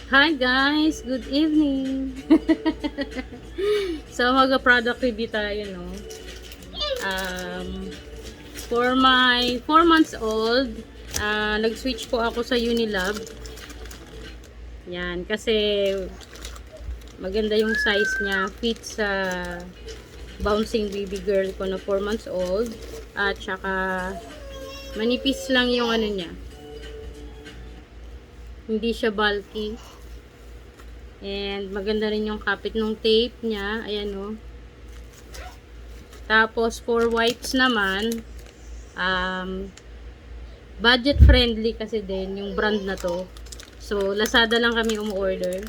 Hi guys, good evening. So mag-product review tayo, no. Um, for my 4 months old, nag-switch po ako sa Unilab. Yan, kasi maganda yung size niya, fit sa bouncing baby girl ko na 4 months old. At saka manipis lang yung ano niya. Hindi siya bulky. And maganda rin yung kapit ng tape niya. Ayan o. Tapos for wipes naman, budget friendly kasi din yung brand na to. So Lazada lang kami umorder.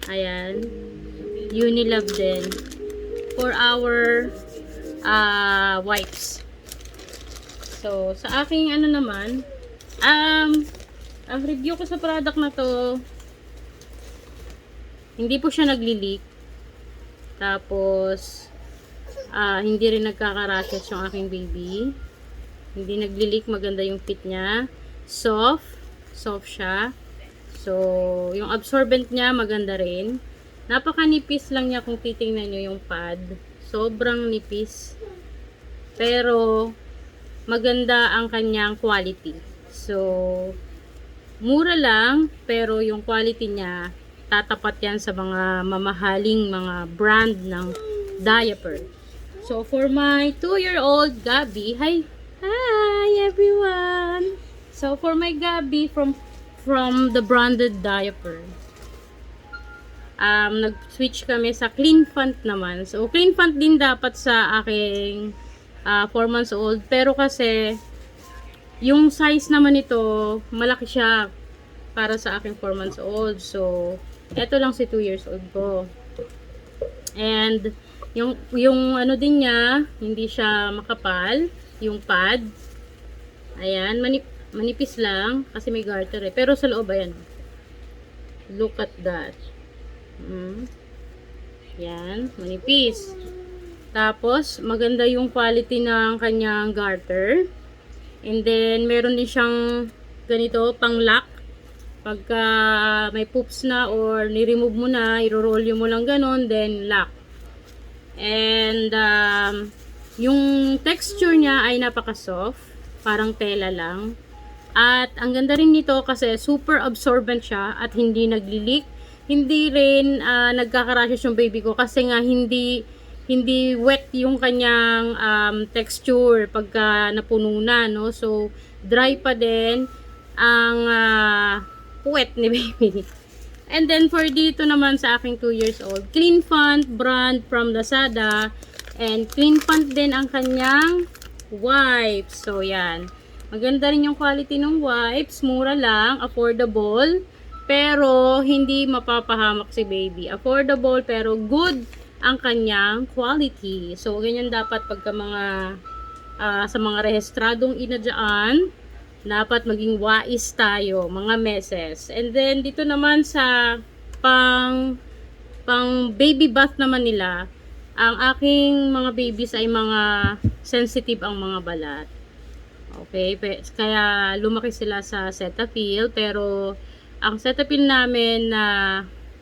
Ayan. Unilab din. For our wipes. So sa aking ano naman, ang review ko sa product na to, hindi po siya nagli-leak. Tapos, hindi rin nagkaka-rashes yung aking baby. Hindi nagli-leak, maganda yung fit niya. Soft siya. So, yung absorbent niya, maganda rin. Napakanipis lang niya kung titingnan nyo yung pad. Sobrang nipis. Pero, maganda ang kanyang quality. So, mura lang, pero yung quality niya, tatapat yan sa mga mamahaling mga brand ng diaper. So, for my 2-year-old Gabi, hi everyone! So, for my Gabi from the branded diaper, nag-switch kami sa Clean Font naman. So, Clean Font din dapat sa aking 4 months old. Pero kasi, yung size naman nito, malaki siya para sa aking 4 months old. So, eto lang si 2 years old ko. And, yung ano din niya, hindi siya makapal. Yung pad. Ayan, manipis lang. Kasi may garter eh. Pero sa loob, ayan. Look at that. Yan, manipis. Tapos, maganda yung quality ng kanyang garter. And then, meron din siyang ganito, pang lock. Pagka may poops na or ni-remove mo na, i-roll mo lang ganon, then lock. And, yung texture niya ay napaka-soft. Parang tela lang. At, ang ganda rin nito kasi super absorbent siya at hindi nagli-leak. Hindi rin nagkaka-rashes yung baby ko kasi nga hindi wet yung kanyang texture pagka napuno na, no? So, dry pa din ang puwet ni baby. And then, for dito naman sa aking 2 years old, Clean Font brand from Lazada. And Clean Font din ang kanyang wipes. So, yan. Maganda rin yung quality ng wipes. Mura lang, affordable. Pero, hindi mapapahamak si baby. Affordable, pero good ang kanyang quality. So, ganyan dapat pagka mga sa mga rehistradong ina dyan, dapat maging wais tayo, mga meses. And then, dito naman sa pang baby bath naman nila, ang aking mga babies ay mga sensitive ang mga balat. Okay, kaya lumaki sila sa Cetaphil, pero ang Cetaphil namin na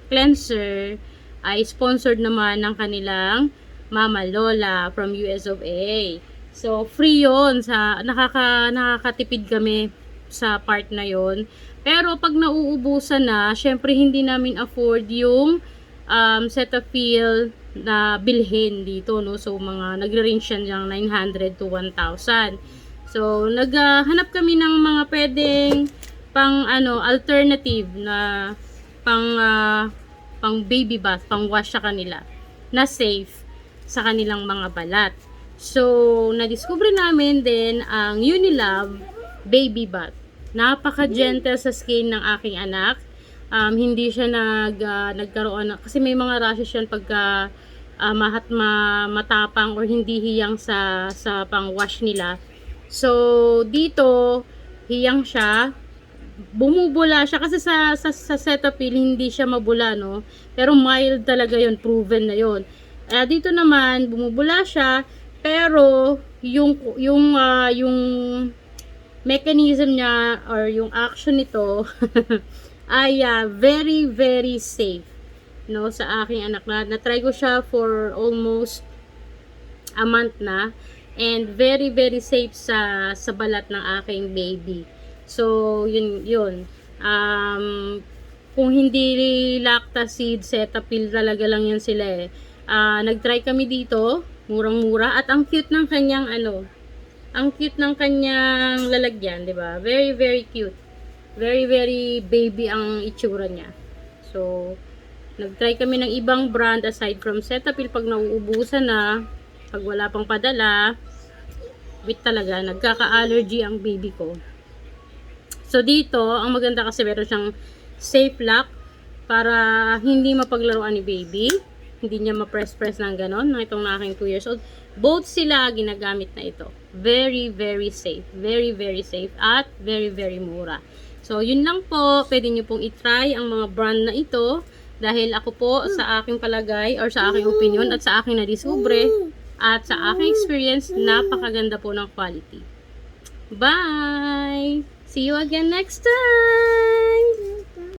cleanser ay sponsored naman ng kanilang Mama Lola from US of A. So, free yon, sa nakakatipid kami sa part na yon. Pero pag nauubusan na, syempre hindi namin afford yung Cetaphil na bilhin dito, no. So, nagre-range yan ng 900 to 1,000. So, naghanap kami ng mga pwedeng alternative na pang baby bath, pang wash sa kanila, na safe sa kanilang mga balat. So, na-discover namin din ang Unilab baby bath. Napaka-gentle sa skin ng aking anak. Hindi siya nagkaroon kasi may mga rashes yan pagka matapang or hindi hiyang sa pang-wash nila. So, dito hiyang siya. Bumubula siya kasi sa Cetaphil hindi siya mabula, no. Pero mild talaga yon, proven na yon. Dito naman bumubula siya, pero yung mechanism niya or yung action nito ay very very safe, no, sa aking anak. Na-try ko siya for almost a month na, and very very safe sa balat ng aking baby. So yun kung hindi Lactacyd, Cetaphil, talaga lang yan sila eh. Nag-try kami dito, murang-mura, at ang cute ng kanyang ang cute ng kanyang lalagyan, 'di ba? Very very cute. Very very baby ang itsura niya. So, nag-try kami ng ibang brand aside from Cetaphil pag nauubusan na, pag wala pang padala. Wait talaga, nagkaka-allergy ang baby ko. So dito, ang maganda kasi meron siyang safe lock para hindi mapaglaruan ni baby. Hindi niya ma-press-press ng ganon. Itong na aking 2 years old. Both sila ginagamit na ito. Very, very safe. Very, very safe. At very, very mura. So, yun lang po. Pwede nyo pong itry ang mga brand na ito. Dahil ako po, sa aking palagay, or sa aking opinion, at sa aking nadiskubre, at sa aking experience, napakaganda po ng quality. Bye! See you again next time!